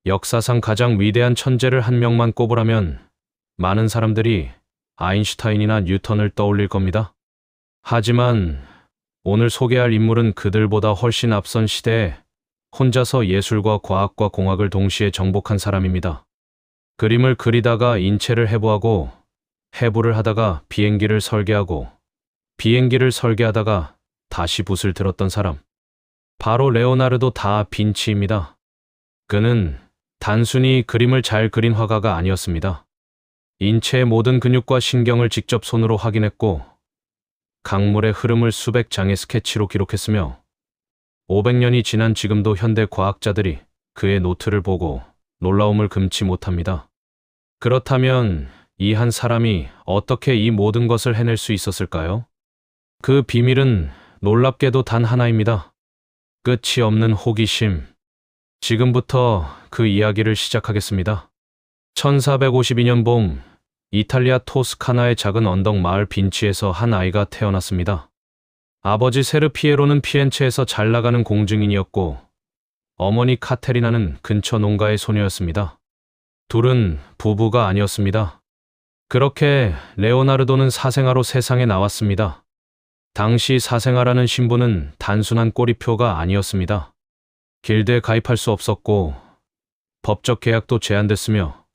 역사상 가장 위대한 천재를 한 명만 꼽으라면 많은 사람들이 아인슈타인이나 뉴턴을 떠올릴 겁니다. 하지만 오늘 소개할 인물은 그들보다 훨씬 앞선 시대에 혼자서 예술과 과학과 공학을 동시에 정복한 사람입니다. 그림을 그리다가 인체를 해부하고, 해부를 하다가 비행기를 설계하고, 비행기를 설계하다가 다시 붓을 들었던 사람. 바로 레오나르도 다 빈치입니다. 그는 단순히 그림을 잘 그린 화가가 아니었습니다. 인체의 모든 근육과 신경을 직접 손으로 확인했고, 강물의 흐름을 수백 장의 스케치로 기록했으며, 500년이 지난 지금도 현대 과학자들이 그의 노트를 보고 놀라움을 금치 못합니다. 그렇다면 이 한 사람이 어떻게 이 모든 것을 해낼 수 있었을까요? 그 비밀은 놀랍게도 단 하나입니다. 끝이 없는 호기심. 지금부터 그 이야기를 시작하겠습니다. 1452년 봄, 이탈리아 토스카나의 작은 언덕 마을 빈치에서 한 아이가 태어났습니다. 아버지 세르 피에로는 피렌체에서 잘 나가는 공증인이었고, 어머니 카테리나는 근처 농가의 소녀였습니다. 둘은 부부가 아니었습니다. 그렇게 레오나르도는 사생아로 세상에 나왔습니다. 당시 사생아라는 신분은 단순한 꼬리표가 아니었습니다. 길드에 가입할 수 없었고, 법적 계약도 제한됐으며,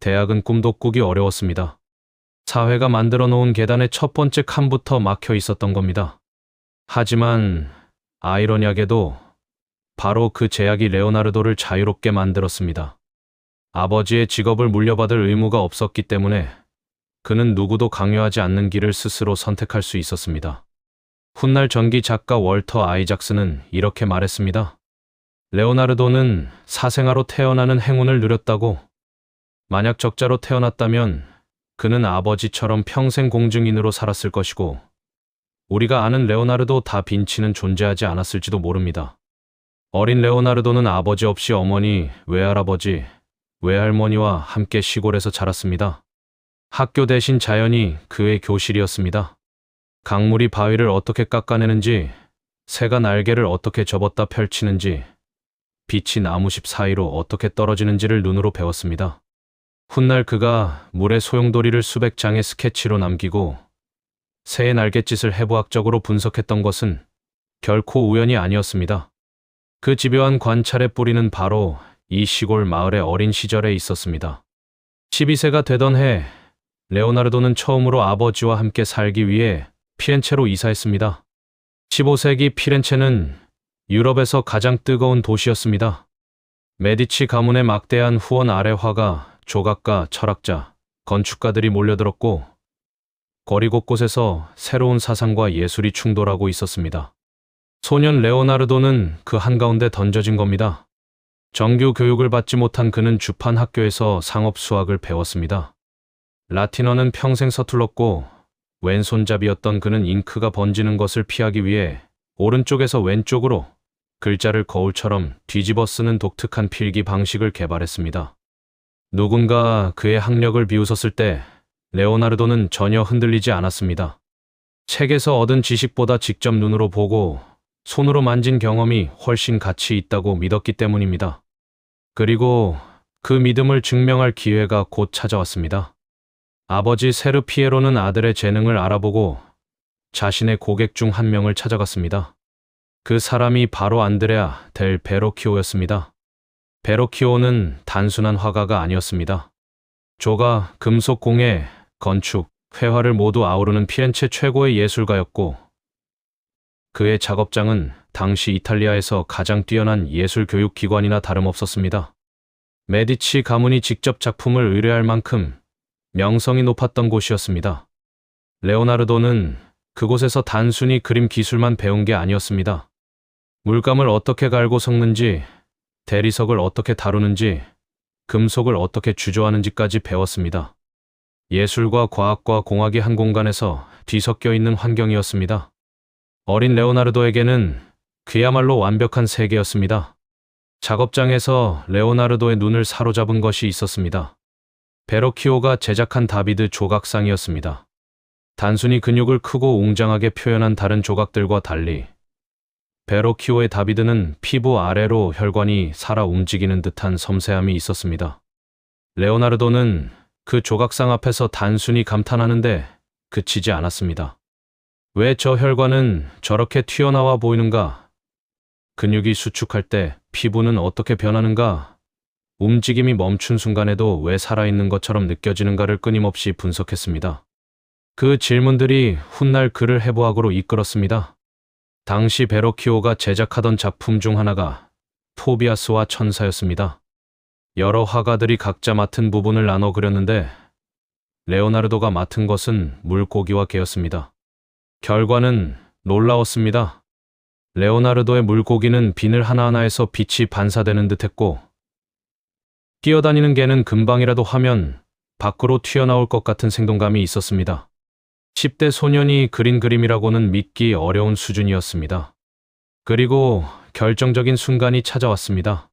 대학은 꿈도 꾸기 어려웠습니다. 사회가 만들어 놓은 계단의 첫 번째 칸부터 막혀 있었던 겁니다. 하지만 아이러니하게도 바로 그 제약이 레오나르도를 자유롭게 만들었습니다. 아버지의 직업을 물려받을 의무가 없었기 때문에 그는 누구도 강요하지 않는 길을 스스로 선택할 수 있었습니다. 훗날 전기 작가 월터 아이작스는 이렇게 말했습니다. 레오나르도는 사생아로 태어나는 행운을 누렸다고. 만약 적자로 태어났다면 그는 아버지처럼 평생 공증인으로 살았을 것이고, 우리가 아는 레오나르도 다 빈치는 존재하지 않았을지도 모릅니다. 어린 레오나르도는 아버지 없이 어머니, 외할아버지, 외할머니와 함께 시골에서 자랐습니다. 학교 대신 자연이 그의 교실이었습니다. 강물이 바위를 어떻게 깎아내는지, 새가 날개를 어떻게 접었다 펼치는지, 빛이 나무십 사이로 어떻게 떨어지는지를 눈으로 배웠습니다. 훗날 그가 물의 소용돌이를 수백 장의 스케치로 남기고 새의 날갯짓을 해부학적으로 분석했던 것은 결코 우연이 아니었습니다. 그 집요한 관찰의 뿌리는 바로 이 시골 마을의 어린 시절에 있었습니다. 12세가 되던 해, 레오나르도는 처음으로 아버지와 함께 살기 위해 피렌체로 이사했습니다. 15세기 피렌체는 유럽에서 가장 뜨거운 도시였습니다. 메디치 가문의 막대한 후원 아래 화가, 조각가, 철학자, 건축가들이 몰려들었고, 거리 곳곳에서 새로운 사상과 예술이 충돌하고 있었습니다. 소년 레오나르도는 그 한가운데 던져진 겁니다. 정규 교육을 받지 못한 그는 주판 학교에서 상업 수학을 배웠습니다. 라틴어는 평생 서툴렀고, 왼손잡이였던 그는 잉크가 번지는 것을 피하기 위해 오른쪽에서 왼쪽으로 글자를 거울처럼 뒤집어 쓰는 독특한 필기 방식을 개발했습니다. 누군가 그의 학력을 비웃었을 때 레오나르도는 전혀 흔들리지 않았습니다. 책에서 얻은 지식보다 직접 눈으로 보고 손으로 만진 경험이 훨씬 가치 있다고 믿었기 때문입니다. 그리고 그 믿음을 증명할 기회가 곧 찾아왔습니다. 아버지 세르 피에로는 아들의 재능을 알아보고 자신의 고객 중 한 명을 찾아갔습니다. 그 사람이 바로 안드레아 델 베로키오였습니다. 베로키오는 단순한 화가가 아니었습니다. 조각, 금속 공예, 건축, 회화를 모두 아우르는 피렌체 최고의 예술가였고, 그의 작업장은 당시 이탈리아에서 가장 뛰어난 예술 교육 기관이나 다름없었습니다. 메디치 가문이 직접 작품을 의뢰할 만큼 명성이 높았던 곳이었습니다. 레오나르도는 그곳에서 단순히 그림 기술만 배운 게 아니었습니다. 물감을 어떻게 갈고 섞는지, 대리석을 어떻게 다루는지, 금속을 어떻게 주조하는지까지 배웠습니다. 예술과 과학과 공학이 한 공간에서 뒤섞여 있는 환경이었습니다. 어린 레오나르도에게는 그야말로 완벽한 세계였습니다. 작업장에서 레오나르도의 눈을 사로잡은 것이 있었습니다. 베로키오가 제작한 다비드 조각상이었습니다. 단순히 근육을 크고 웅장하게 표현한 다른 조각들과 달리 베로키오의 다비드는 피부 아래로 혈관이 살아 움직이는 듯한 섬세함이 있었습니다. 레오나르도는 그 조각상 앞에서 단순히 감탄하는데 그치지 않았습니다. 왜 저 혈관은 저렇게 튀어나와 보이는가? 근육이 수축할 때 피부는 어떻게 변하는가? 움직임이 멈춘 순간에도 왜 살아있는 것처럼 느껴지는가를 끊임없이 분석했습니다. 그 질문들이 훗날 그를 해부학으로 이끌었습니다. 당시 베로키오가 제작하던 작품 중 하나가 토비아스와 천사였습니다. 여러 화가들이 각자 맡은 부분을 나눠 그렸는데 레오나르도가 맡은 것은 물고기와 개였습니다. 결과는 놀라웠습니다. 레오나르도의 물고기는 비늘 하나하나에서 빛이 반사되는 듯했고 뛰어다니는 개는 금방이라도 하면 밖으로 튀어나올 것 같은 생동감이 있었습니다. 10대 소년이 그린 그림이라고는 믿기 어려운 수준이었습니다. 그리고 결정적인 순간이 찾아왔습니다.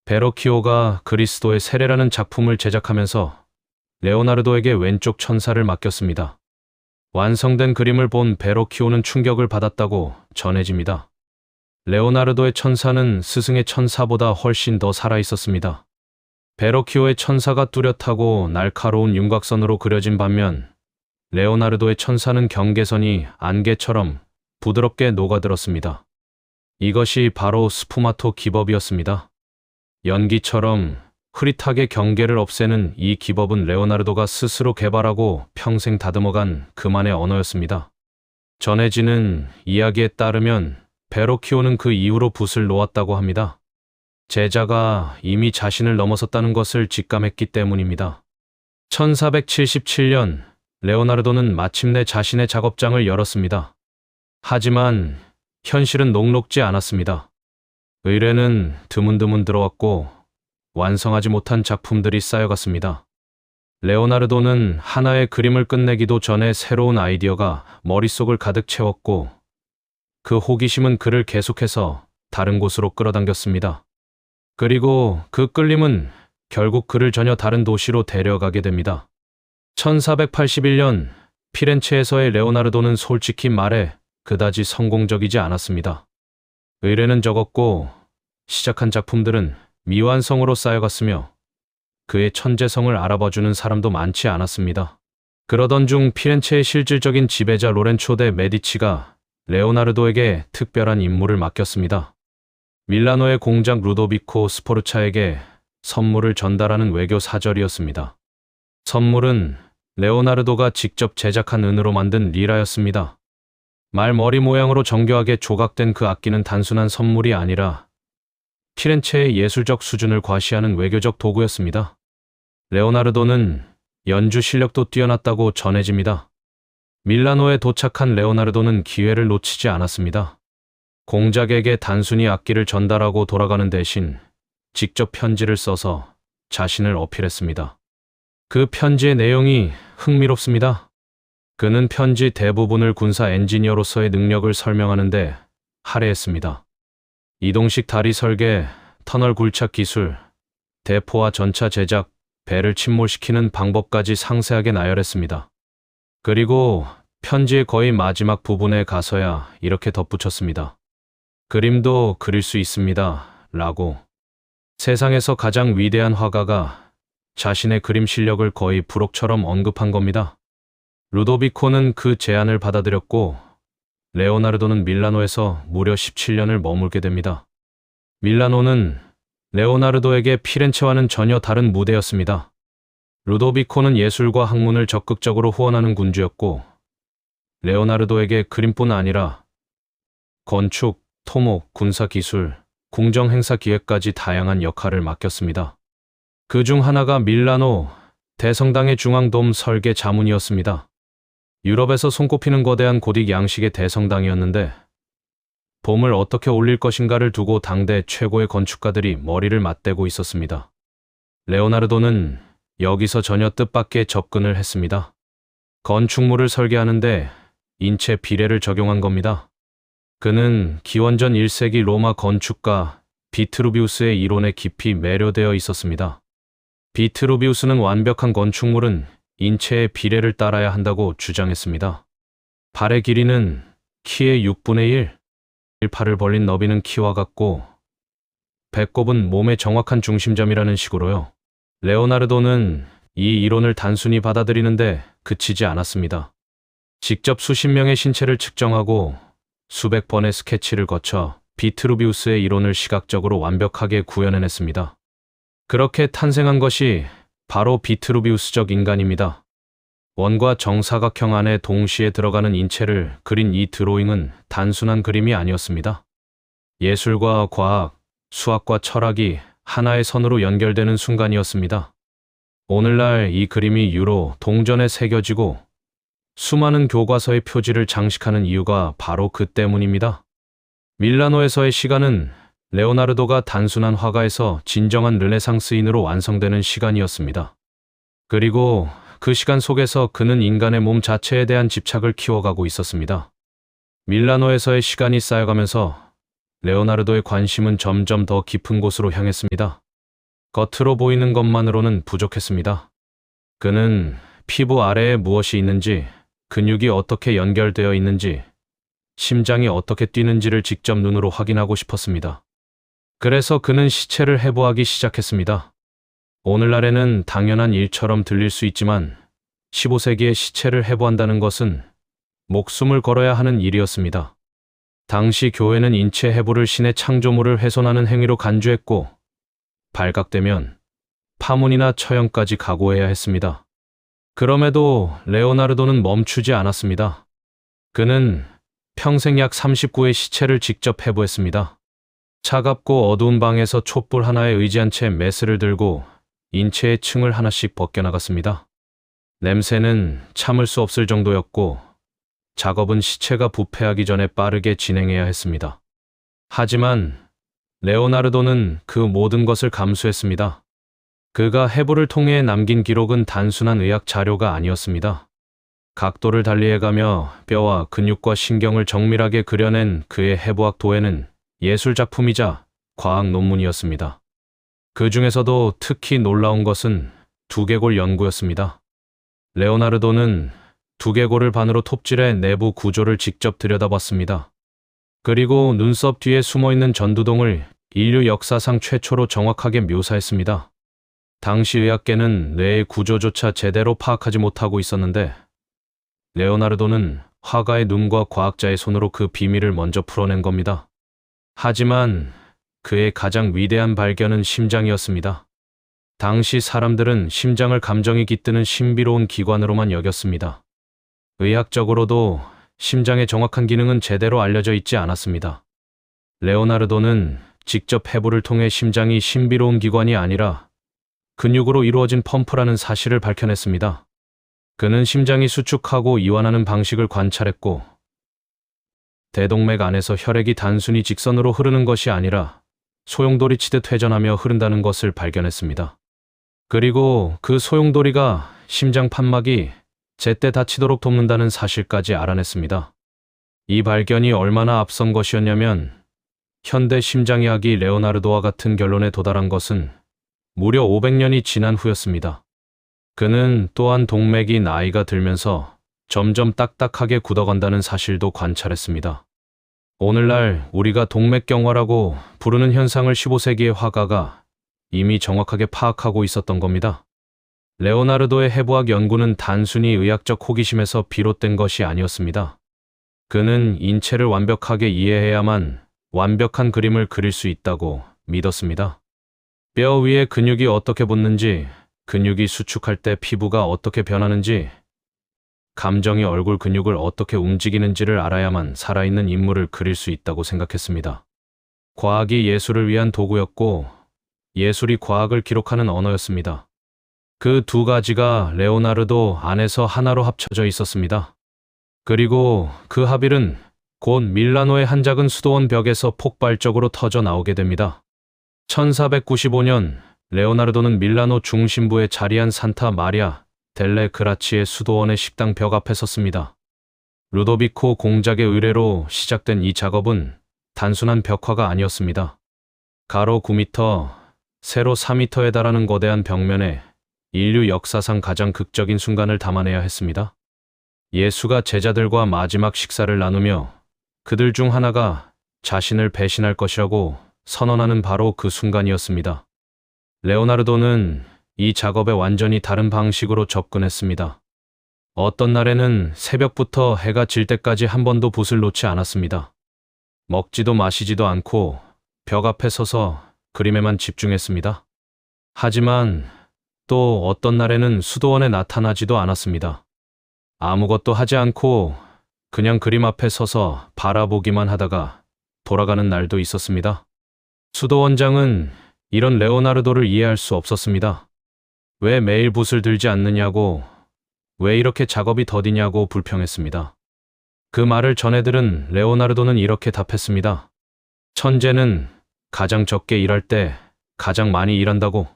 베로키오가 그리스도의 세례라는 작품을 제작하면서 레오나르도에게 왼쪽 천사를 맡겼습니다. 완성된 그림을 본 베로키오는 충격을 받았다고 전해집니다. 레오나르도의 천사는 스승의 천사보다 훨씬 더 살아있었습니다. 베로키오의 천사가 뚜렷하고 날카로운 윤곽선으로 그려진 반면 레오나르도의 천사는 경계선이 안개처럼 부드럽게 녹아들었습니다. 이것이 바로 스푸마토 기법이었습니다. 연기처럼 흐릿하게 경계를 없애는 이 기법은 레오나르도가 스스로 개발하고 평생 다듬어간 그만의 언어였습니다. 전해지는 이야기에 따르면 베로키오는 그 이후로 붓을 놓았다고 합니다. 제자가 이미 자신을 넘어섰다는 것을 직감했기 때문입니다. 1477년 레오나르도는 마침내 자신의 작업장을 열었습니다. 하지만 현실은 녹록지 않았습니다. 의뢰는 드문드문 들어왔고 완성하지 못한 작품들이 쌓여갔습니다. 레오나르도는 하나의 그림을 끝내기도 전에 새로운 아이디어가 머릿속을 가득 채웠고 그 호기심은 그를 계속해서 다른 곳으로 끌어당겼습니다. 그리고 그 끌림은 결국 그를 전혀 다른 도시로 데려가게 됩니다. 1481년 피렌체에서의 레오나르도는 솔직히 말해 그다지 성공적이지 않았습니다. 의뢰는 적었고 시작한 작품들은 미완성으로 쌓여갔으며 그의 천재성을 알아봐주는 사람도 많지 않았습니다. 그러던 중 피렌체의 실질적인 지배자 로렌초 데 메디치가 레오나르도에게 특별한 임무를 맡겼습니다. 밀라노의 공작 루도비코 스포르차에게 선물을 전달하는 외교 사절이었습니다. 선물은 레오나르도가 직접 제작한 은으로 만든 리라였습니다. 말머리 모양으로 정교하게 조각된 그 악기는 단순한 선물이 아니라 피렌체의 예술적 수준을 과시하는 외교적 도구였습니다. 레오나르도는 연주 실력도 뛰어났다고 전해집니다. 밀라노에 도착한 레오나르도는 기회를 놓치지 않았습니다. 공작에게 단순히 악기를 전달하고 돌아가는 대신 직접 편지를 써서 자신을 어필했습니다. 그 편지의 내용이 흥미롭습니다. 그는 편지 대부분을 군사 엔지니어로서의 능력을 설명하는데 할애했습니다. 이동식 다리 설계, 터널 굴착 기술, 대포와 전차 제작, 배를 침몰시키는 방법까지 상세하게 나열했습니다. 그리고 편지의 거의 마지막 부분에 가서야 이렇게 덧붙였습니다. 그림도 그릴 수 있습니다. 라고. 세상에서 가장 위대한 화가가 자신의 그림 실력을 거의 부록처럼 언급한 겁니다. 루도비코는 그 제안을 받아들였고 레오나르도는 밀라노에서 무려 17년을 머물게 됩니다. 밀라노는 레오나르도에게 피렌체와는 전혀 다른 무대였습니다. 루도비코는 예술과 학문을 적극적으로 후원하는 군주였고 레오나르도에게 그림뿐 아니라 건축, 토목, 군사기술, 궁정행사 기획까지 다양한 역할을 맡겼습니다. 그 중 하나가 밀라노 대성당의 중앙돔 설계 자문이었습니다. 유럽에서 손꼽히는 거대한 고딕 양식의 대성당이었는데 돔을 어떻게 올릴 것인가를 두고 당대 최고의 건축가들이 머리를 맞대고 있었습니다. 레오나르도는 여기서 전혀 뜻밖의 접근을 했습니다. 건축물을 설계하는데 인체 비례를 적용한 겁니다. 그는 기원전 1세기 로마 건축가 비트루비우스의 이론에 깊이 매료되어 있었습니다. 비트루비우스는 완벽한 건축물은 인체의 비례를 따라야 한다고 주장했습니다. 발의 길이는 키의 6분의 1, 팔을 벌린 너비는 키와 같고 배꼽은 몸의 정확한 중심점이라는 식으로요. 레오나르도는 이 이론을 단순히 받아들이는데 그치지 않았습니다. 직접 수십 명의 신체를 측정하고 수백 번의 스케치를 거쳐 비트루비우스의 이론을 시각적으로 완벽하게 구현해냈습니다. 그렇게 탄생한 것이 바로 비트루비우스적 인간입니다. 원과 정사각형 안에 동시에 들어가는 인체를 그린 이 드로잉은 단순한 그림이 아니었습니다. 예술과 과학, 수학과 철학이 하나의 선으로 연결되는 순간이었습니다. 오늘날 이 그림이 유로 동전에 새겨지고 수많은 교과서의 표지를 장식하는 이유가 바로 그 때문입니다. 밀라노에서의 시간은 레오나르도가 단순한 화가에서 진정한 르네상스인으로 완성되는 시간이었습니다. 그리고 그 시간 속에서 그는 인간의 몸 자체에 대한 집착을 키워가고 있었습니다. 밀라노에서의 시간이 쌓여가면서 레오나르도의 관심은 점점 더 깊은 곳으로 향했습니다. 겉으로 보이는 것만으로는 부족했습니다. 그는 피부 아래에 무엇이 있는지, 근육이 어떻게 연결되어 있는지, 심장이 어떻게 뛰는지를 직접 눈으로 확인하고 싶었습니다. 그래서 그는 시체를 해부하기 시작했습니다. 오늘날에는 당연한 일처럼 들릴 수 있지만 15세기에 시체를 해부한다는 것은 목숨을 걸어야 하는 일이었습니다. 당시 교회는 인체 해부를 신의 창조물을 훼손하는 행위로 간주했고 발각되면 파문이나 처형까지 각오해야 했습니다. 그럼에도 레오나르도는 멈추지 않았습니다. 그는 평생 약 39의 시체를 직접 해부했습니다. 차갑고 어두운 방에서 촛불 하나에 의지한 채 메스를 들고 인체의 층을 하나씩 벗겨나갔습니다. 냄새는 참을 수 없을 정도였고 작업은 시체가 부패하기 전에 빠르게 진행해야 했습니다. 하지만 레오나르도는 그 모든 것을 감수했습니다. 그가 해부를 통해 남긴 기록은 단순한 의학 자료가 아니었습니다. 각도를 달리해가며 뼈와 근육과 신경을 정밀하게 그려낸 그의 해부학 도해는 예술작품이자 과학 논문이었습니다. 그 중에서도 특히 놀라운 것은 두개골 연구였습니다. 레오나르도는 두개골을 반으로 톱질해 내부 구조를 직접 들여다봤습니다. 그리고 눈썹 뒤에 숨어있는 전두동을 인류 역사상 최초로 정확하게 묘사했습니다. 당시 의학계는 뇌의 구조조차 제대로 파악하지 못하고 있었는데 레오나르도는 화가의 눈과 과학자의 손으로 그 비밀을 먼저 풀어낸 겁니다. 하지만 그의 가장 위대한 발견은 심장이었습니다. 당시 사람들은 심장을 감정이 깃드는 신비로운 기관으로만 여겼습니다. 의학적으로도 심장의 정확한 기능은 제대로 알려져 있지 않았습니다. 레오나르도는 직접 해부를 통해 심장이 신비로운 기관이 아니라 근육으로 이루어진 펌프라는 사실을 밝혀냈습니다. 그는 심장이 수축하고 이완하는 방식을 관찰했고 대동맥 안에서 혈액이 단순히 직선으로 흐르는 것이 아니라 소용돌이 치듯 회전하며 흐른다는 것을 발견했습니다. 그리고 그 소용돌이가 심장 판막이 제때 닫히도록 돕는다는 사실까지 알아냈습니다. 이 발견이 얼마나 앞선 것이었냐면 현대 심장의학이 레오나르도와 같은 결론에 도달한 것은 무려 500년이 지난 후였습니다. 그는 또한 동맥이 나이가 들면서 점점 딱딱하게 굳어간다는 사실도 관찰했습니다. 오늘날 우리가 동맥경화라고 부르는 현상을 15세기의 화가가 이미 정확하게 파악하고 있었던 겁니다. 레오나르도의 해부학 연구는 단순히 의학적 호기심에서 비롯된 것이 아니었습니다. 그는 인체를 완벽하게 이해해야만 완벽한 그림을 그릴 수 있다고 믿었습니다. 뼈 위에 근육이 어떻게 붙는지, 근육이 수축할 때 피부가 어떻게 변하는지, 감정이 얼굴 근육을 어떻게 움직이는지를 알아야만 살아있는 인물을 그릴 수 있다고 생각했습니다. 과학이 예술을 위한 도구였고 예술이 과학을 기록하는 언어였습니다. 그 두 가지가 레오나르도 안에서 하나로 합쳐져 있었습니다. 그리고 그 합일은 곧 밀라노의 한 작은 수도원 벽에서 폭발적으로 터져 나오게 됩니다. 1495년 레오나르도는 밀라노 중심부에 자리한 산타 마리아 델레 그라치의 수도원의 식당 벽 앞에 섰습니다. 루도비코 공작의 의뢰로 시작된 이 작업은 단순한 벽화가 아니었습니다. 가로 9m, 세로 4m에 달하는 거대한 벽면에 인류 역사상 가장 극적인 순간을 담아내야 했습니다. 예수가 제자들과 마지막 식사를 나누며 그들 중 하나가 자신을 배신할 것이라고 선언하는 바로 그 순간이었습니다. 레오나르도는 이 작업에 완전히 다른 방식으로 접근했습니다. 어떤 날에는 새벽부터 해가 질 때까지 한 번도 붓을 놓지 않았습니다. 먹지도 마시지도 않고 벽 앞에 서서 그림에만 집중했습니다. 하지만 또 어떤 날에는 수도원에 나타나지도 않았습니다. 아무것도 하지 않고 그냥 그림 앞에 서서 바라보기만 하다가 돌아가는 날도 있었습니다. 수도원장은 이런 레오나르도를 이해할 수 없었습니다. 왜 매일 붓을 들지 않느냐고, 왜 이렇게 작업이 더디냐고 불평했습니다. 그 말을 전해 들은 레오나르도는 이렇게 답했습니다. 천재는 가장 적게 일할 때 가장 많이 일한다고.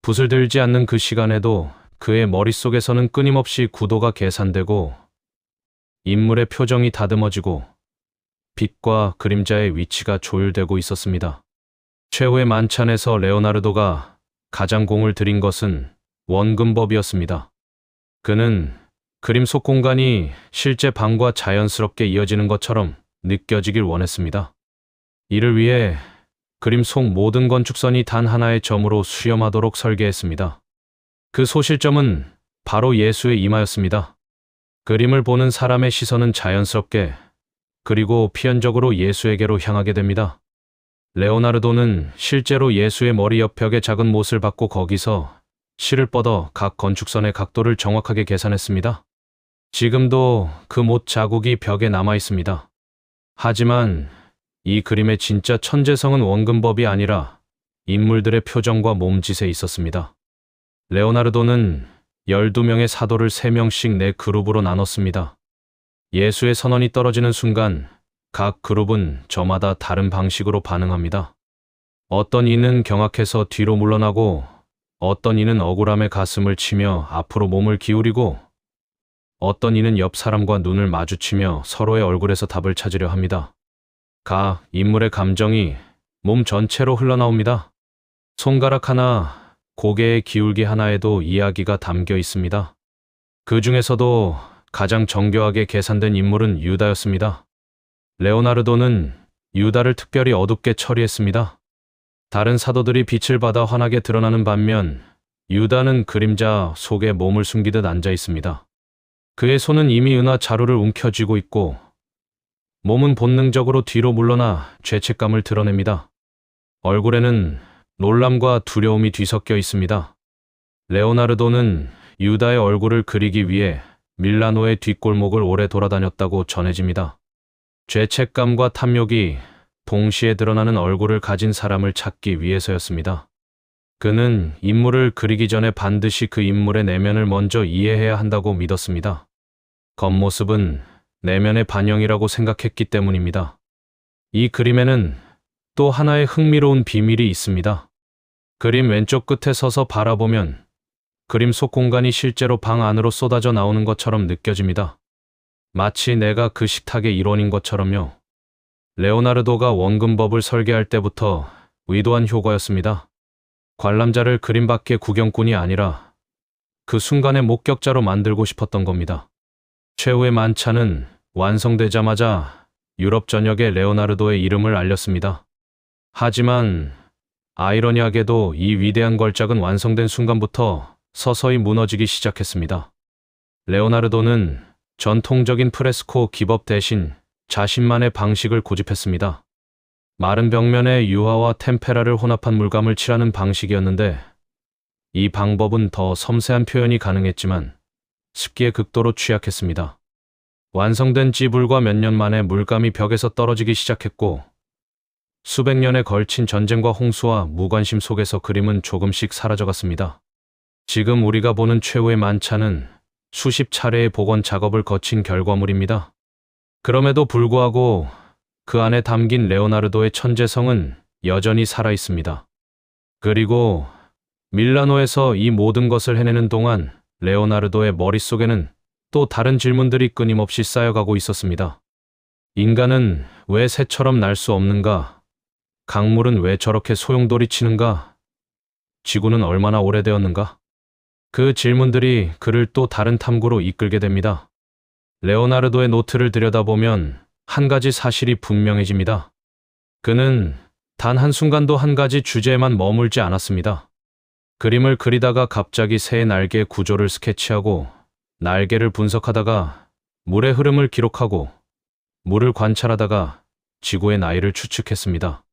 붓을 들지 않는 그 시간에도 그의 머릿속에서는 끊임없이 구도가 계산되고 인물의 표정이 다듬어지고 빛과 그림자의 위치가 조율되고 있었습니다. 최후의 만찬에서 레오나르도가 가장 공을 들인 것은 원근법이었습니다. 그는 그림 속 공간이 실제 방과 자연스럽게 이어지는 것처럼 느껴지길 원했습니다. 이를 위해 그림 속 모든 건축선이 단 하나의 점으로 수렴하도록 설계했습니다. 그 소실점은 바로 예수의 이마였습니다. 그림을 보는 사람의 시선은 자연스럽게 그리고 필연적으로 예수에게로 향하게 됩니다. 레오나르도는 실제로 예수의 머리 옆 벽에 작은 못을 박고 거기서 실을 뻗어 각 건축선의 각도를 정확하게 계산했습니다. 지금도 그 못 자국이 벽에 남아 있습니다. 하지만 이 그림의 진짜 천재성은 원근법이 아니라 인물들의 표정과 몸짓에 있었습니다. 레오나르도는 12명의 사도를 3명씩 4그룹으로 나눴습니다. 예수의 선언이 떨어지는 순간 각 그룹은 저마다 다른 방식으로 반응합니다. 어떤 이는 경악해서 뒤로 물러나고, 어떤 이는 억울함에 가슴을 치며 앞으로 몸을 기울이고, 어떤 이는 옆 사람과 눈을 마주치며 서로의 얼굴에서 답을 찾으려 합니다. 각 인물의 감정이 몸 전체로 흘러나옵니다. 손가락 하나, 고개의 기울기 하나에도 이야기가 담겨 있습니다. 그 중에서도 가장 정교하게 계산된 인물은 유다였습니다. 레오나르도는 유다를 특별히 어둡게 처리했습니다. 다른 사도들이 빛을 받아 환하게 드러나는 반면 유다는 그림자 속에 몸을 숨기듯 앉아 있습니다. 그의 손은 이미 은하 자루를 움켜쥐고 있고 몸은 본능적으로 뒤로 물러나 죄책감을 드러냅니다. 얼굴에는 놀람과 두려움이 뒤섞여 있습니다. 레오나르도는 유다의 얼굴을 그리기 위해 밀라노의 뒷골목을 오래 돌아다녔다고 전해집니다. 죄책감과 탐욕이 동시에 드러나는 얼굴을 가진 사람을 찾기 위해서였습니다. 그는 인물을 그리기 전에 반드시 그 인물의 내면을 먼저 이해해야 한다고 믿었습니다. 겉모습은 내면의 반영이라고 생각했기 때문입니다. 이 그림에는 또 하나의 흥미로운 비밀이 있습니다. 그림 왼쪽 끝에 서서 바라보면 그림 속 공간이 실제로 방 안으로 쏟아져 나오는 것처럼 느껴집니다. 마치 내가 그 식탁의 일원인 것처럼요. 레오나르도가 원근법을 설계할 때부터 의도한 효과였습니다. 관람자를 그림 밖의 구경꾼이 아니라 그 순간의 목격자로 만들고 싶었던 겁니다. 최후의 만찬은 완성되자마자 유럽 전역에 레오나르도의 이름을 알렸습니다. 하지만 아이러니하게도 이 위대한 걸작은 완성된 순간부터 서서히 무너지기 시작했습니다. 레오나르도는 전통적인 프레스코 기법 대신 자신만의 방식을 고집했습니다. 마른 벽면에 유화와 템페라를 혼합한 물감을 칠하는 방식이었는데 이 방법은 더 섬세한 표현이 가능했지만 습기에 극도로 취약했습니다. 완성된 찌불과 몇 년 만에 물감이 벽에서 떨어지기 시작했고 수백 년에 걸친 전쟁과 홍수와 무관심 속에서 그림은 조금씩 사라져갔습니다. 지금 우리가 보는 최후의 만찬은 수십 차례의 복원 작업을 거친 결과물입니다. 그럼에도 불구하고 그 안에 담긴 레오나르도의 천재성은 여전히 살아있습니다. 그리고 밀라노에서 이 모든 것을 해내는 동안 레오나르도의 머릿속에는 또 다른 질문들이 끊임없이 쌓여가고 있었습니다. 인간은 왜 새처럼 날 수 없는가? 강물은 왜 저렇게 소용돌이 치는가? 지구는 얼마나 오래되었는가? 그 질문들이 그를 또 다른 탐구로 이끌게 됩니다. 레오나르도의 노트를 들여다보면 한 가지 사실이 분명해집니다. 그는 단 한순간도 한 가지 주제에만 머물지 않았습니다. 그림을 그리다가 갑자기 새의 날개 구조를 스케치하고 날개를 분석하다가 물의 흐름을 기록하고 물을 관찰하다가 지구의 나이를 추측했습니다.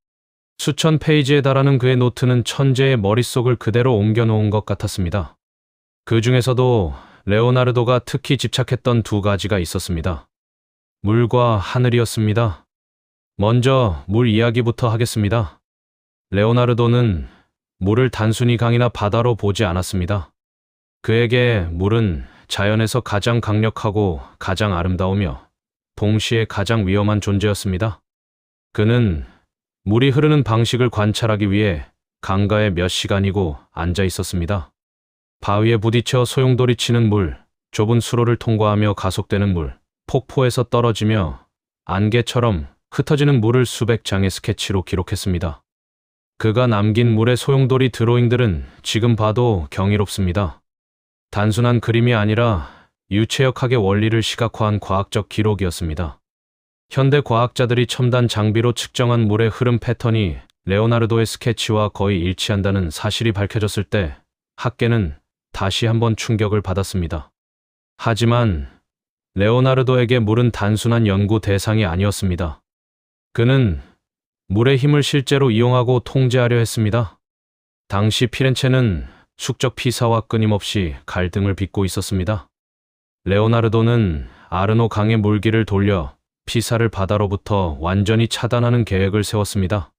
수천 페이지에 달하는 그의 노트는 천재의 머릿속을 그대로 옮겨놓은 것 같았습니다. 그 중에서도 레오나르도가 특히 집착했던 두 가지가 있었습니다. 물과 하늘이었습니다. 먼저 물 이야기부터 하겠습니다. 레오나르도는 물을 단순히 강이나 바다로 보지 않았습니다. 그에게 물은 자연에서 가장 강력하고 가장 아름다우며 동시에 가장 위험한 존재였습니다. 그는 물이 흐르는 방식을 관찰하기 위해 강가에 몇 시간이고 앉아 있었습니다. 바위에 부딪혀 소용돌이 치는 물, 좁은 수로를 통과하며 가속되는 물, 폭포에서 떨어지며 안개처럼 흩어지는 물을 수백 장의 스케치로 기록했습니다. 그가 남긴 물의 소용돌이 드로잉들은 지금 봐도 경이롭습니다. 단순한 그림이 아니라 유체역학의 원리를 시각화한 과학적 기록이었습니다. 현대 과학자들이 첨단 장비로 측정한 물의 흐름 패턴이 레오나르도의 스케치와 거의 일치한다는 사실이 밝혀졌을 때 학계는 다시 한번 충격을 받았습니다. 하지만 레오나르도에게 물은 단순한 연구 대상이 아니었습니다. 그는 물의 힘을 실제로 이용하고 통제하려 했습니다. 당시 피렌체는 숙적 피사와 끊임없이 갈등을 빚고 있었습니다. 레오나르도는 아르노 강의 물길을 돌려 피사를 바다로부터 완전히 차단하는 계획을 세웠습니다.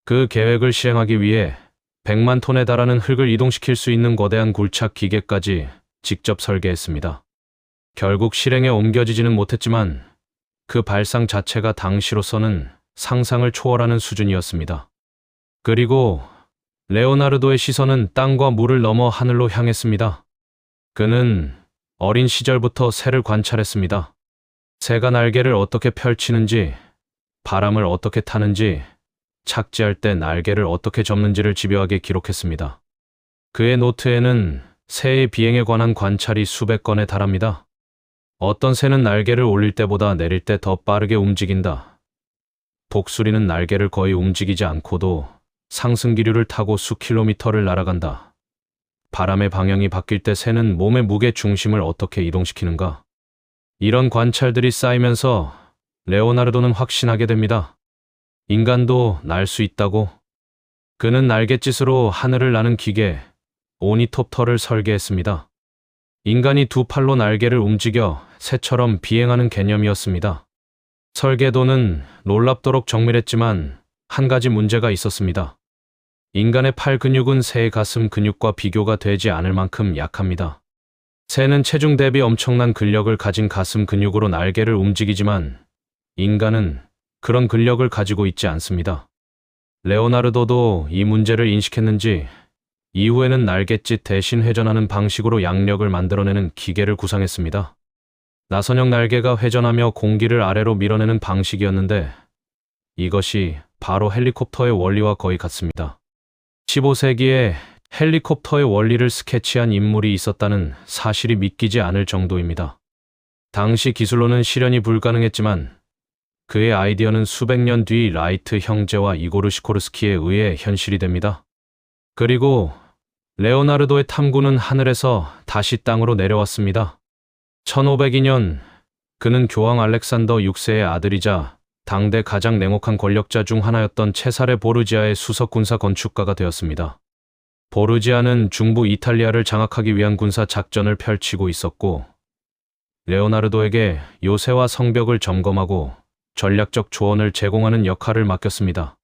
그 계획을 시행하기 위해 100만 톤에 달하는 흙을 이동시킬 수 있는 거대한 굴착 기계까지 직접 설계했습니다. 결국 실행에 옮겨지지는 못했지만 그 발상 자체가 당시로서는 상상을 초월하는 수준이었습니다. 그리고 레오나르도의 시선은 땅과 물을 넘어 하늘로 향했습니다. 그는 어린 시절부터 새를 관찰했습니다. 새가 날개를 어떻게 펼치는지, 바람을 어떻게 타는지, 착지할 때 날개를 어떻게 접는지를 집요하게 기록했습니다. 그의 노트에는 새의 비행에 관한 관찰이 수백 건에 달합니다. 어떤 새는 날개를 올릴 때보다 내릴 때 더 빠르게 움직인다. 독수리는 날개를 거의 움직이지 않고도 상승 기류를 타고 수킬로미터를 날아간다. 바람의 방향이 바뀔 때 새는 몸의 무게 중심을 어떻게 이동시키는가? 이런 관찰들이 쌓이면서 레오나르도는 확신하게 됩니다. 인간도 날 수 있다고. 그는 날갯짓으로 하늘을 나는 기계, 오니톱터를 설계했습니다. 인간이 두 팔로 날개를 움직여 새처럼 비행하는 개념이었습니다. 설계도는 놀랍도록 정밀했지만 한 가지 문제가 있었습니다. 인간의 팔 근육은 새의 가슴 근육과 비교가 되지 않을 만큼 약합니다. 새는 체중 대비 엄청난 근력을 가진 가슴 근육으로 날개를 움직이지만 인간은 그런 근력을 가지고 있지 않습니다. 레오나르도도 이 문제를 인식했는지 이후에는 날갯짓 대신 회전하는 방식으로 양력을 만들어내는 기계를 구상했습니다. 나선형 날개가 회전하며 공기를 아래로 밀어내는 방식이었는데 이것이 바로 헬리콥터의 원리와 거의 같습니다. 15세기에 헬리콥터의 원리를 스케치한 인물이 있었다는 사실이 믿기지 않을 정도입니다. 당시 기술로는 실현이 불가능했지만 그의 아이디어는 수백 년 뒤 라이트 형제와 이고르 시코르스키에 의해 현실이 됩니다. 그리고 레오나르도의 탐구는 하늘에서 다시 땅으로 내려왔습니다. 1502년 그는 교황 알렉산더 6세의 아들이자 당대 가장 냉혹한 권력자 중 하나였던 체사레 보르지아의 수석 군사 건축가가 되었습니다. 보르지아는 중부 이탈리아를 장악하기 위한 군사 작전을 펼치고 있었고 레오나르도에게 요새와 성벽을 점검하고 전략적 조언을 제공하는 역할을 맡겼습니다.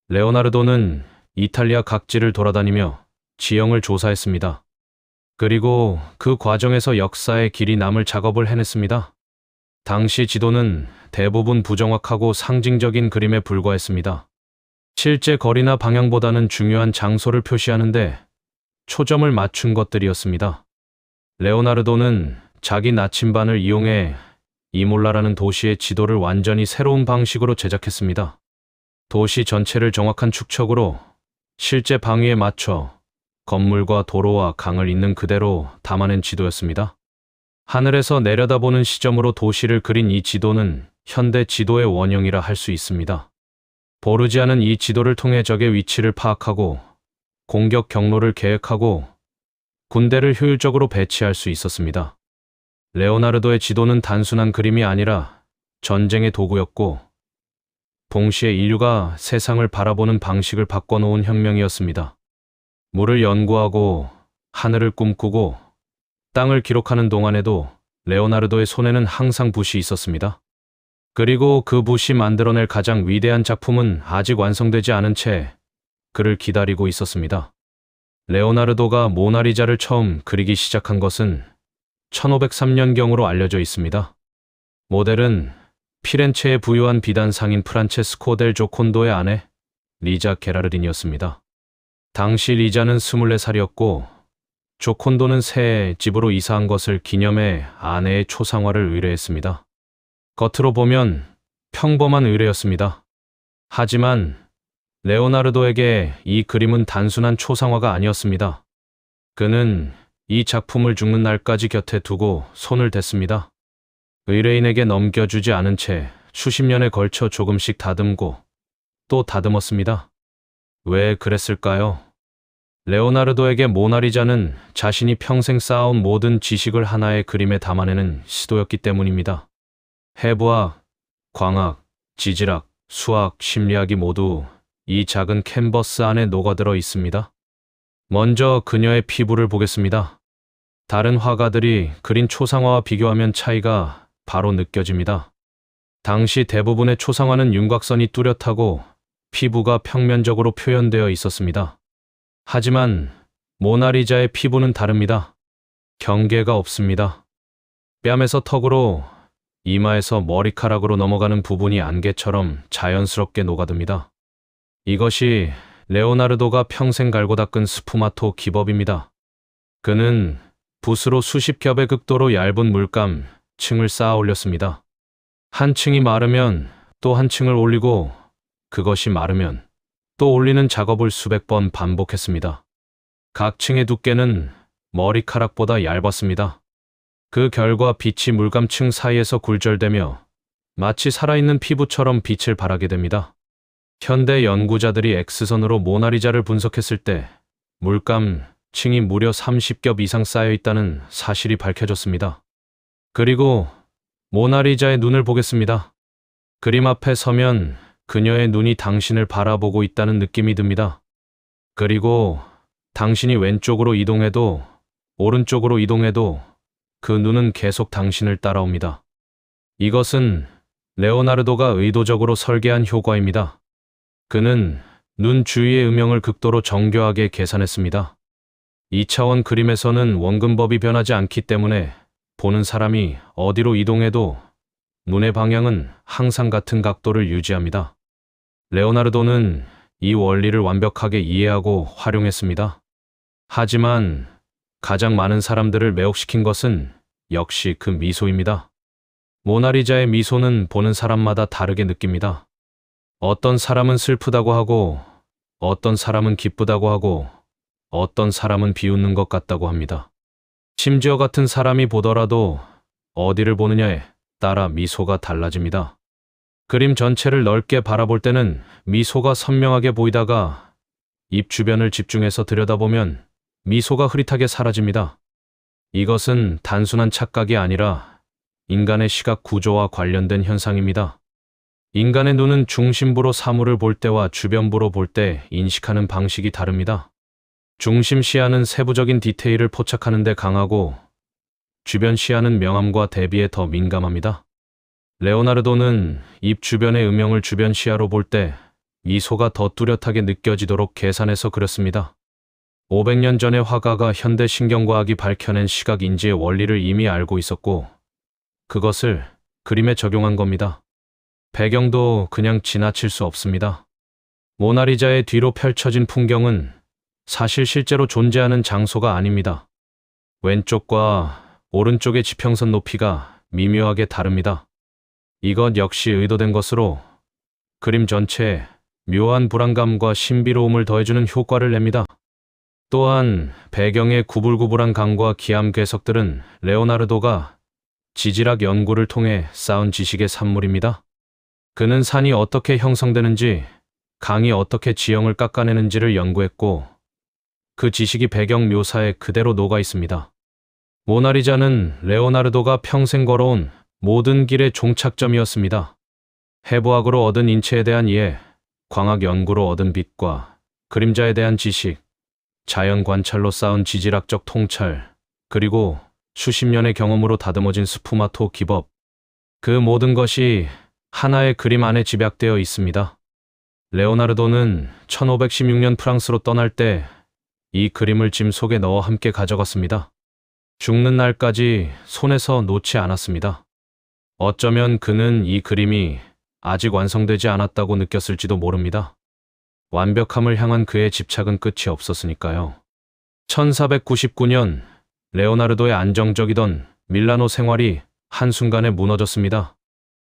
레오나르도는 이탈리아 각지를 돌아다니며 지형을 조사했습니다. 그리고 그 과정에서 역사의 길이 남을 작업을 해냈습니다. 당시 지도는 대부분 부정확하고 상징적인 그림에 불과했습니다. 실제 거리나 방향보다는 중요한 장소를 표시하는데 초점을 맞춘 것들이었습니다. 레오나르도는 자기 나침반을 이용해 이몰라라는 도시의 지도를 완전히 새로운 방식으로 제작했습니다. 도시 전체를 정확한 축척으로 실제 방위에 맞춰 건물과 도로와 강을 있는 그대로 담아낸 지도였습니다. 하늘에서 내려다보는 시점으로 도시를 그린 이 지도는 현대 지도의 원형이라 할 수 있습니다. 보르지아는 이 지도를 통해 적의 위치를 파악하고 공격 경로를 계획하고 군대를 효율적으로 배치할 수 있었습니다. 레오나르도의 지도는 단순한 그림이 아니라 전쟁의 도구였고, 동시에 인류가 세상을 바라보는 방식을 바꿔놓은 혁명이었습니다. 물을 연구하고 하늘을 꿈꾸고 땅을 기록하는 동안에도 레오나르도의 손에는 항상 붓이 있었습니다. 그리고 그 붓이 만들어낼 가장 위대한 작품은 아직 완성되지 않은 채 그를 기다리고 있었습니다. 레오나르도가 모나리자를 처음 그리기 시작한 것은 1503년경으로 알려져 있습니다. 모델은 피렌체에 부유한 비단상인 프란체스코 델 조콘도의 아내 리자 게라르딘이었습니다. 당시 리자는 24살이었고 조콘도는 새해 집으로 이사한 것을 기념해 아내의 초상화를 의뢰했습니다. 겉으로 보면 평범한 의뢰였습니다. 하지만 레오나르도에게 이 그림은 단순한 초상화가 아니었습니다. 그는 이 작품을 죽는 날까지 곁에 두고 손을 댔습니다. 의뢰인에게 넘겨주지 않은 채 수십 년에 걸쳐 조금씩 다듬고 또 다듬었습니다. 왜 그랬을까요? 레오나르도에게 모나리자는 자신이 평생 쌓아온 모든 지식을 하나의 그림에 담아내는 시도였기 때문입니다. 해부학, 광학, 지질학, 수학, 심리학이 모두 이 작은 캔버스 안에 녹아들어 있습니다. 먼저 그녀의 피부를 보겠습니다. 다른 화가들이 그린 초상화와 비교하면 차이가 바로 느껴집니다. 당시 대부분의 초상화는 윤곽선이 뚜렷하고 피부가 평면적으로 표현되어 있었습니다. 하지만 모나리자의 피부는 다릅니다. 경계가 없습니다. 뺨에서 턱으로, 이마에서 머리카락으로 넘어가는 부분이 안개처럼 자연스럽게 녹아듭니다. 이것이 레오나르도가 평생 갈고 닦은 스푸마토 기법입니다. 그는 붓으로 수십 겹의 극도로 얇은 물감 층을 쌓아 올렸습니다. 한 층이 마르면 또 한 층을 올리고 그것이 마르면 또 올리는 작업을 수백 번 반복했습니다. 각 층의 두께는 머리카락보다 얇았습니다. 그 결과 빛이 물감층 사이에서 굴절되며 마치 살아있는 피부처럼 빛을 발하게 됩니다. 현대 연구자들이 X선으로 모나리자를 분석했을 때 물감층이 무려 30겹 이상 쌓여 있다는 사실이 밝혀졌습니다. 그리고 모나리자의 눈을 보겠습니다. 그림 앞에 서면 그녀의 눈이 당신을 바라보고 있다는 느낌이 듭니다. 그리고 당신이 왼쪽으로 이동해도 오른쪽으로 이동해도 그 눈은 계속 당신을 따라옵니다. 이것은 레오나르도가 의도적으로 설계한 효과입니다. 그는 눈 주위의 음영을 극도로 정교하게 계산했습니다. 2차원 그림에서는 원근법이 변하지 않기 때문에 보는 사람이 어디로 이동해도 눈의 방향은 항상 같은 각도를 유지합니다. 레오나르도는 이 원리를 완벽하게 이해하고 활용했습니다. 하지만 가장 많은 사람들을 매혹시킨 것은 역시 그 미소입니다. 모나리자의 미소는 보는 사람마다 다르게 느낍니다. 어떤 사람은 슬프다고 하고, 어떤 사람은 기쁘다고 하고, 어떤 사람은 비웃는 것 같다고 합니다. 심지어 같은 사람이 보더라도 어디를 보느냐에 따라 미소가 달라집니다. 그림 전체를 넓게 바라볼 때는 미소가 선명하게 보이다가 입 주변을 집중해서 들여다보면 미소가 흐릿하게 사라집니다. 이것은 단순한 착각이 아니라 인간의 시각 구조와 관련된 현상입니다. 인간의 눈은 중심부로 사물을 볼 때와 주변부로 볼 때 인식하는 방식이 다릅니다. 중심 시야는 세부적인 디테일을 포착하는 데 강하고 주변 시야는 명암과 대비에 더 민감합니다. 레오나르도는 입 주변의 음영을 주변 시야로 볼 때 미소가 더 뚜렷하게 느껴지도록 계산해서 그렸습니다. 500년 전의 화가가 현대 신경과학이 밝혀낸 시각인지의 원리를 이미 알고 있었고 그것을 그림에 적용한 겁니다. 배경도 그냥 지나칠 수 없습니다. 모나리자의 뒤로 펼쳐진 풍경은 사실 실제로 존재하는 장소가 아닙니다. 왼쪽과 오른쪽의 지평선 높이가 미묘하게 다릅니다. 이것 역시 의도된 것으로 그림 전체에 묘한 불안감과 신비로움을 더해주는 효과를 냅니다. 또한 배경의 구불구불한 강과 기암 괴석들은 레오나르도가 지질학 연구를 통해 쌓은 지식의 산물입니다. 그는 산이 어떻게 형성되는지, 강이 어떻게 지형을 깎아내는지를 연구했고 그 지식이 배경 묘사에 그대로 녹아 있습니다. 모나리자는 레오나르도가 평생 걸어온 모든 길의 종착점이었습니다. 해부학으로 얻은 인체에 대한 이해, 광학 연구로 얻은 빛과 그림자에 대한 지식, 자연 관찰로 쌓은 지질학적 통찰, 그리고 수십 년의 경험으로 다듬어진 스푸마토 기법, 그 모든 것이 하나의 그림 안에 집약되어 있습니다. 레오나르도는 1516년 프랑스로 떠날 때 이 그림을 짐 속에 넣어 함께 가져갔습니다. 죽는 날까지 손에서 놓지 않았습니다. 어쩌면 그는 이 그림이 아직 완성되지 않았다고 느꼈을지도 모릅니다. 완벽함을 향한 그의 집착은 끝이 없었으니까요. 1499년 레오나르도의 안정적이던 밀라노 생활이 한순간에 무너졌습니다.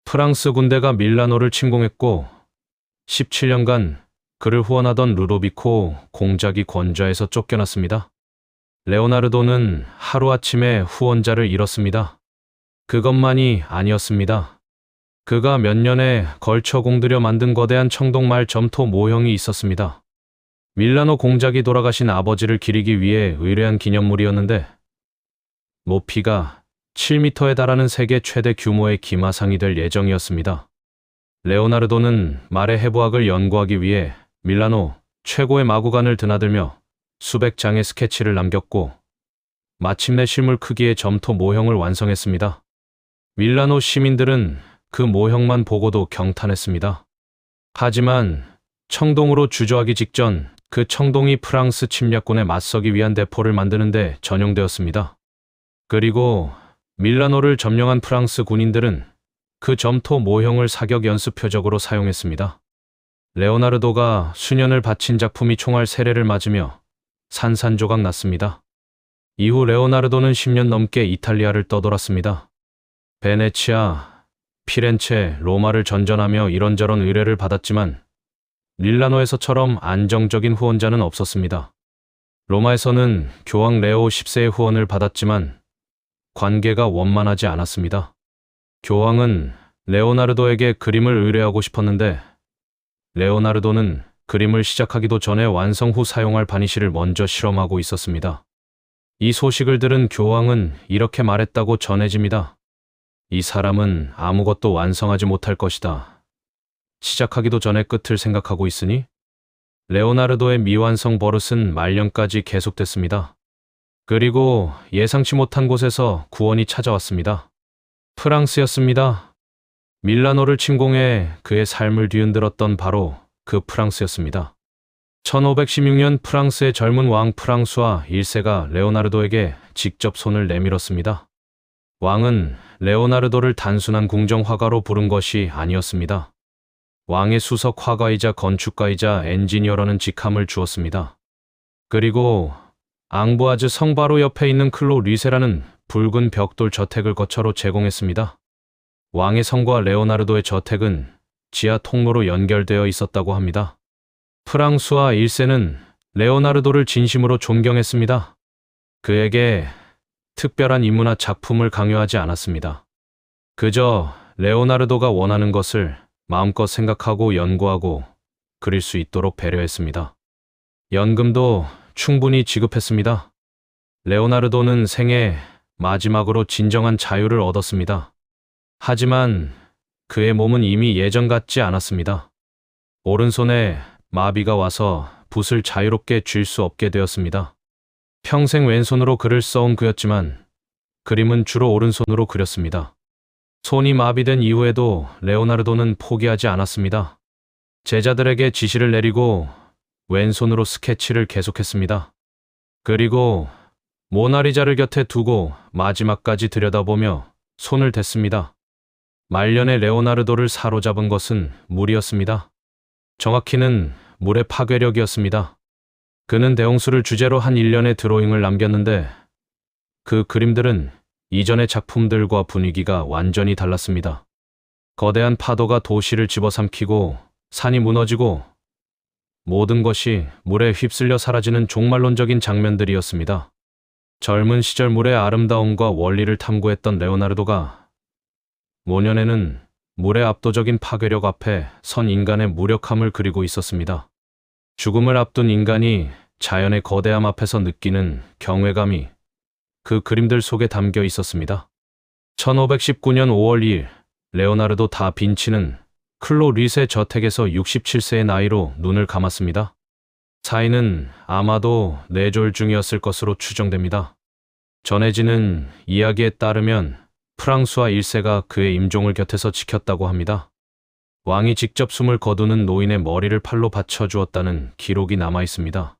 프랑스 군대가 밀라노를 침공했고 17년간 그를 후원하던 루도비코 공작이 권좌에서 쫓겨났습니다. 레오나르도는 하루아침에 후원자를 잃었습니다. 그것만이 아니었습니다. 그가 몇 년에 걸쳐 공들여 만든 거대한 청동말 점토 모형이 있었습니다. 밀라노 공작이 돌아가신 아버지를 기리기 위해 의뢰한 기념물이었는데 높이가 7m에 달하는 세계 최대 규모의 기마상이 될 예정이었습니다. 레오나르도는 말의 해부학을 연구하기 위해 밀라노 최고의 마구간을 드나들며 수백 장의 스케치를 남겼고 마침내 실물 크기의 점토 모형을 완성했습니다. 밀라노 시민들은 그 모형만 보고도 경탄했습니다. 하지만 청동으로 주저하기 직전 그 청동이 프랑스 침략군에 맞서기 위한 대포를 만드는데 전용되었습니다. 그리고 밀라노를 점령한 프랑스 군인들은 그 점토 모형을 사격 연습 표적으로 사용했습니다. 레오나르도가 수년을 바친 작품이 총알 세례를 맞으며 산산조각 났습니다. 이후 레오나르도는 10년 넘게 이탈리아를 떠돌았습니다. 베네치아, 피렌체, 로마를 전전하며 이런저런 의뢰를 받았지만 밀라노에서처럼 안정적인 후원자는 없었습니다. 로마에서는 교황 레오 10세의 후원을 받았지만 관계가 원만하지 않았습니다. 교황은 레오나르도에게 그림을 의뢰하고 싶었는데 레오나르도는 그림을 시작하기도 전에 완성 후 사용할 바니쉬를 먼저 실험하고 있었습니다. 이 소식을 들은 교황은 이렇게 말했다고 전해집니다. 이 사람은 아무것도 완성하지 못할 것이다. 시작하기도 전에 끝을 생각하고 있으니? 레오나르도의 미완성 버릇은 말년까지 계속됐습니다. 그리고 예상치 못한 곳에서 구원이 찾아왔습니다. 프랑스였습니다. 밀라노를 침공해 그의 삶을 뒤흔들었던 바로 그 프랑스였습니다. 1516년 프랑스의 젊은 왕 프랑수아 1세가 레오나르도에게 직접 손을 내밀었습니다. 왕은 레오나르도를 단순한 궁정 화가로 부른 것이 아니었습니다. 왕의 수석 화가이자 건축가이자 엔지니어라는 직함을 주었습니다. 그리고 앙부아즈 성 바로 옆에 있는 클로 류세라는 붉은 벽돌 저택을 거처로 제공했습니다. 왕의 성과 레오나르도의 저택은 지하 통로로 연결되어 있었다고 합니다. 프랑수아 1세는 레오나르도를 진심으로 존경했습니다. 그에게 특별한 임무나 작품을 강요하지 않았습니다. 그저 레오나르도가 원하는 것을 마음껏 생각하고 연구하고 그릴 수 있도록 배려했습니다. 연금도 충분히 지급했습니다. 레오나르도는 생애 마지막으로 진정한 자유를 얻었습니다. 하지만 그의 몸은 이미 예전 같지 않았습니다. 오른손에 마비가 와서 붓을 자유롭게 쥘 수 없게 되었습니다. 평생 왼손으로 글을 써온 그였지만 그림은 주로 오른손으로 그렸습니다. 손이 마비된 이후에도 레오나르도는 포기하지 않았습니다. 제자들에게 지시를 내리고 왼손으로 스케치를 계속했습니다. 그리고 모나리자를 곁에 두고 마지막까지 들여다보며 손을 댔습니다. 말년의 레오나르도를 사로잡은 것은 물이었습니다. 정확히는 물의 파괴력이었습니다. 그는 대홍수를 주제로 한 일련의 드로잉을 남겼는데 그 그림들은 이전의 작품들과 분위기가 완전히 달랐습니다. 거대한 파도가 도시를 집어삼키고 산이 무너지고 모든 것이 물에 휩쓸려 사라지는 종말론적인 장면들이었습니다. 젊은 시절 물의 아름다움과 원리를 탐구했던 레오나르도가 노년에는 물의 압도적인 파괴력 앞에 선 인간의 무력함을 그리고 있었습니다. 죽음을 앞둔 인간이 자연의 거대함 앞에서 느끼는 경외감이 그 그림들 속에 담겨 있었습니다. 1519년 5월 2일, 레오나르도 다 빈치는 클로 릿의 저택에서 67세의 나이로 눈을 감았습니다. 사인은 아마도 뇌졸 중이었을 것으로 추정됩니다. 전해지는 이야기에 따르면 프랑수와 1세가 그의 임종을 곁에서 지켰다고 합니다. 왕이 직접 숨을 거두는 노인의 머리를 팔로 받쳐주었다는 기록이 남아 있습니다.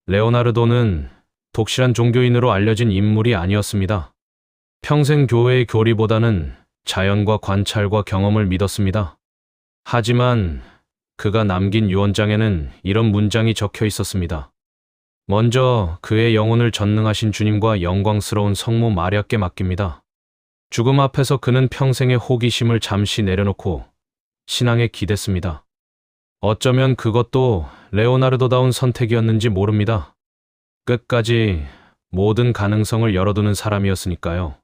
레오나르도는 독실한 종교인으로 알려진 인물이 아니었습니다. 평생 교회의 교리보다는 자연과 관찰과 경험을 믿었습니다. 하지만 그가 남긴 유언장에는 이런 문장이 적혀 있었습니다. 먼저 그의 영혼을 전능하신 주님과 영광스러운 성모 마리아께 맡깁니다. 죽음 앞에서 그는 평생의 호기심을 잠시 내려놓고 신앙에 기댔습니다. 어쩌면 그것도 레오나르도다운 선택이었는지 모릅니다. 끝까지 모든 가능성을 열어두는 사람이었으니까요.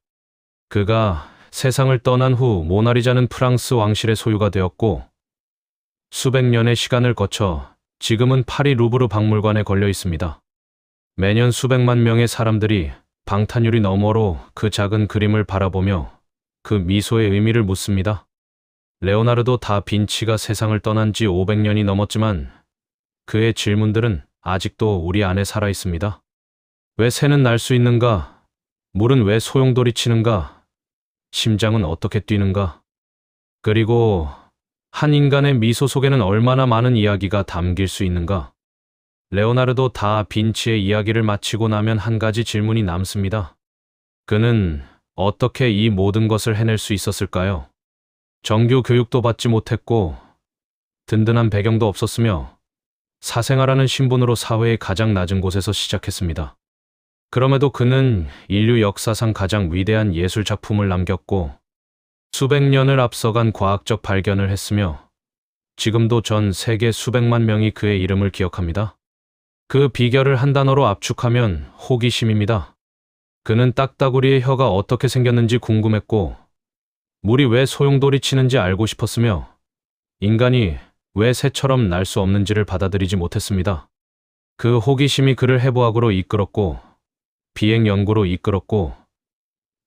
그가 세상을 떠난 후 모나리자는 프랑스 왕실의 소유가 되었고 수백 년의 시간을 거쳐 지금은 파리 루브르 박물관에 걸려 있습니다. 매년 수백만 명의 사람들이 방탄유리 너머로 그 작은 그림을 바라보며 그 미소의 의미를 묻습니다. 레오나르도 다 빈치가 세상을 떠난 지 500년이 넘었지만 그의 질문들은 아직도 우리 안에 살아 있습니다. 왜 새는 날 수 있는가? 물은 왜 소용돌이 치는가? 심장은 어떻게 뛰는가? 그리고 한 인간의 미소 속에는 얼마나 많은 이야기가 담길 수 있는가? 레오나르도 다 빈치의 이야기를 마치고 나면 한 가지 질문이 남습니다. 그는 어떻게 이 모든 것을 해낼 수 있었을까요? 정규 교육도 받지 못했고 든든한 배경도 없었으며 사생아라는 신분으로 사회의 가장 낮은 곳에서 시작했습니다. 그럼에도 그는 인류 역사상 가장 위대한 예술 작품을 남겼고 수백 년을 앞서간 과학적 발견을 했으며 지금도 전 세계 수백만 명이 그의 이름을 기억합니다. 그 비결을 한 단어로 압축하면 호기심입니다. 그는 딱따구리의 혀가 어떻게 생겼는지 궁금했고 물이 왜 소용돌이 치는지 알고 싶었으며 인간이 왜 새처럼 날 수 없는지를 받아들이지 못했습니다. 그 호기심이 그를 해부학으로 이끌었고 비행 연구로 이끌었고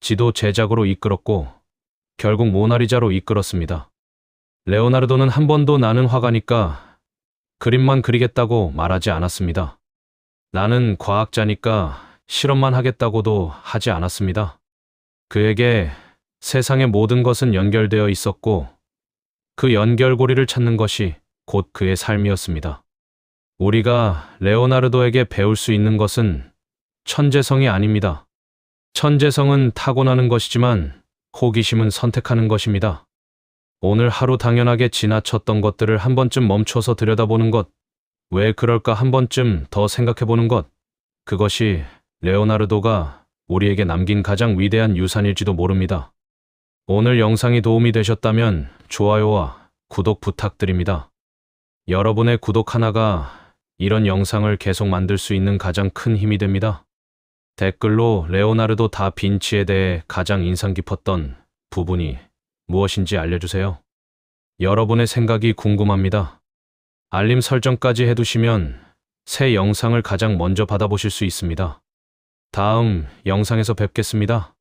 지도 제작으로 이끌었고 결국 모나리자로 이끌었습니다. 레오나르도는 한 번도 나는 화가니까 그림만 그리겠다고 말하지 않았습니다. 나는 과학자니까 실험만 하겠다고도 하지 않았습니다. 그에게 세상의 모든 것은 연결되어 있었고 그 연결고리를 찾는 것이 곧 그의 삶이었습니다. 우리가 레오나르도에게 배울 수 있는 것은 천재성이 아닙니다. 천재성은 타고나는 것이지만 호기심은 선택하는 것입니다. 오늘 하루 당연하게 지나쳤던 것들을 한 번쯤 멈춰서 들여다보는 것, 왜 그럴까 한 번쯤 더 생각해보는 것, 그것이 레오나르도가 우리에게 남긴 가장 위대한 유산일지도 모릅니다. 오늘 영상이 도움이 되셨다면 좋아요와 구독 부탁드립니다. 여러분의 구독 하나가 이런 영상을 계속 만들 수 있는 가장 큰 힘이 됩니다. 댓글로 레오나르도 다 빈치에 대해 가장 인상 깊었던 부분이 무엇인지 알려주세요. 여러분의 생각이 궁금합니다. 알림 설정까지 해두시면 새 영상을 가장 먼저 받아보실 수 있습니다. 다음 영상에서 뵙겠습니다.